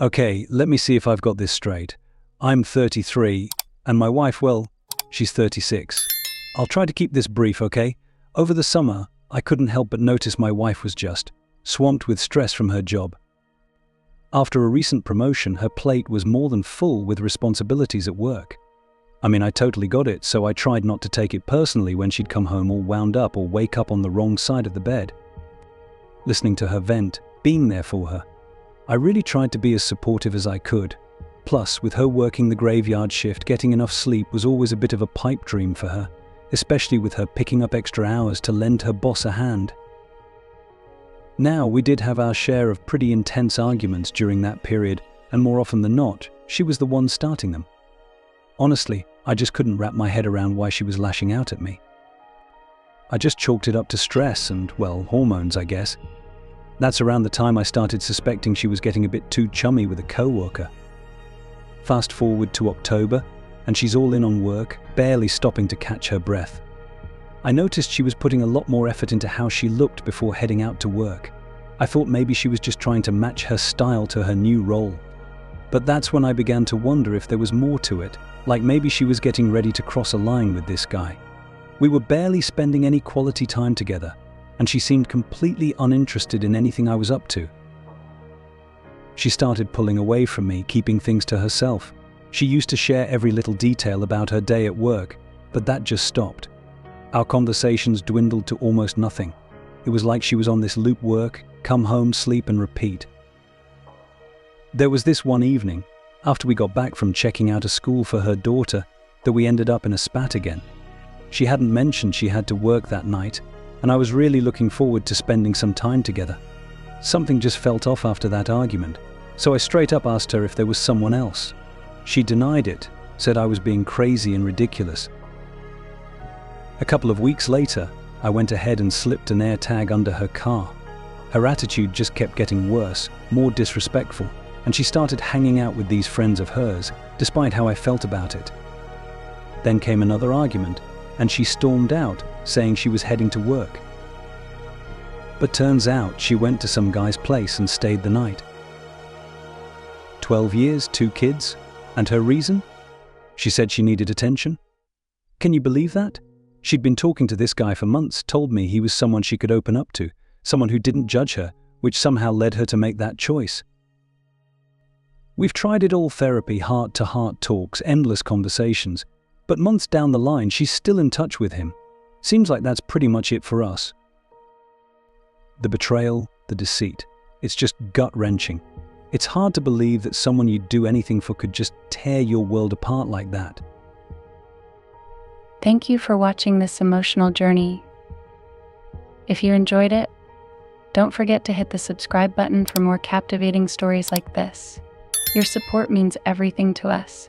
Okay, let me see if I've got this straight. I'm 33, and my wife, well, she's 36. I'll try to keep this brief, okay? Over the summer, I couldn't help but notice my wife was just swamped with stress from her job. After a recent promotion, her plate was more than full with responsibilities at work. I mean, I totally got it, so I tried not to take it personally when she'd come home all wound up or wake up on the wrong side of the bed. Listening to her vent, being there for her, I really tried to be as supportive as I could. Plus, with her working the graveyard shift, getting enough sleep was always a bit of a pipe dream for her, especially with her picking up extra hours to lend her boss a hand. Now, we did have our share of pretty intense arguments during that period, and more often than not, she was the one starting them. Honestly, I just couldn't wrap my head around why she was lashing out at me. I just chalked it up to stress and, well, hormones, I guess. That's around the time I started suspecting she was getting a bit too chummy with a coworker. Fast forward to October, and she's all in on work, barely stopping to catch her breath. I noticed she was putting a lot more effort into how she looked before heading out to work. I thought maybe she was just trying to match her style to her new role. But that's when I began to wonder if there was more to it, like maybe she was getting ready to cross a line with this guy. We were barely spending any quality time together, and she seemed completely uninterested in anything I was up to. She started pulling away from me, keeping things to herself. She used to share every little detail about her day at work, but that just stopped. Our conversations dwindled to almost nothing. It was like she was on this loop: work, come home, sleep, and repeat. There was this one evening, after we got back from checking out a school for her daughter, that we ended up in a spat again. She hadn't mentioned she had to work that night, and I was really looking forward to spending some time together. Something just felt off after that argument, so I straight up asked her if there was someone else. She denied it, said I was being crazy and ridiculous. A couple of weeks later, I went ahead and slipped an air tag under her car. Her attitude just kept getting worse, more disrespectful, and she started hanging out with these friends of hers, despite how I felt about it. Then came another argument, and she stormed out, saying she was heading to work. But turns out she went to some guy's place and stayed the night. 12 years, 2 kids, and her reason? She said she needed attention. Can you believe that? She'd been talking to this guy for months, told me he was someone she could open up to, someone who didn't judge her, which somehow led her to make that choice. We've tried it all: therapy, heart-to-heart talks, endless conversations, but months down the line she's still in touch with him. Seems like that's pretty much it for us. The betrayal, the deceit, it's just gut-wrenching. It's hard to believe that someone you'd do anything for could just tear your world apart like that. Thank you for watching this emotional journey. If you enjoyed it, don't forget to hit the subscribe button for more captivating stories like this. Your support means everything to us.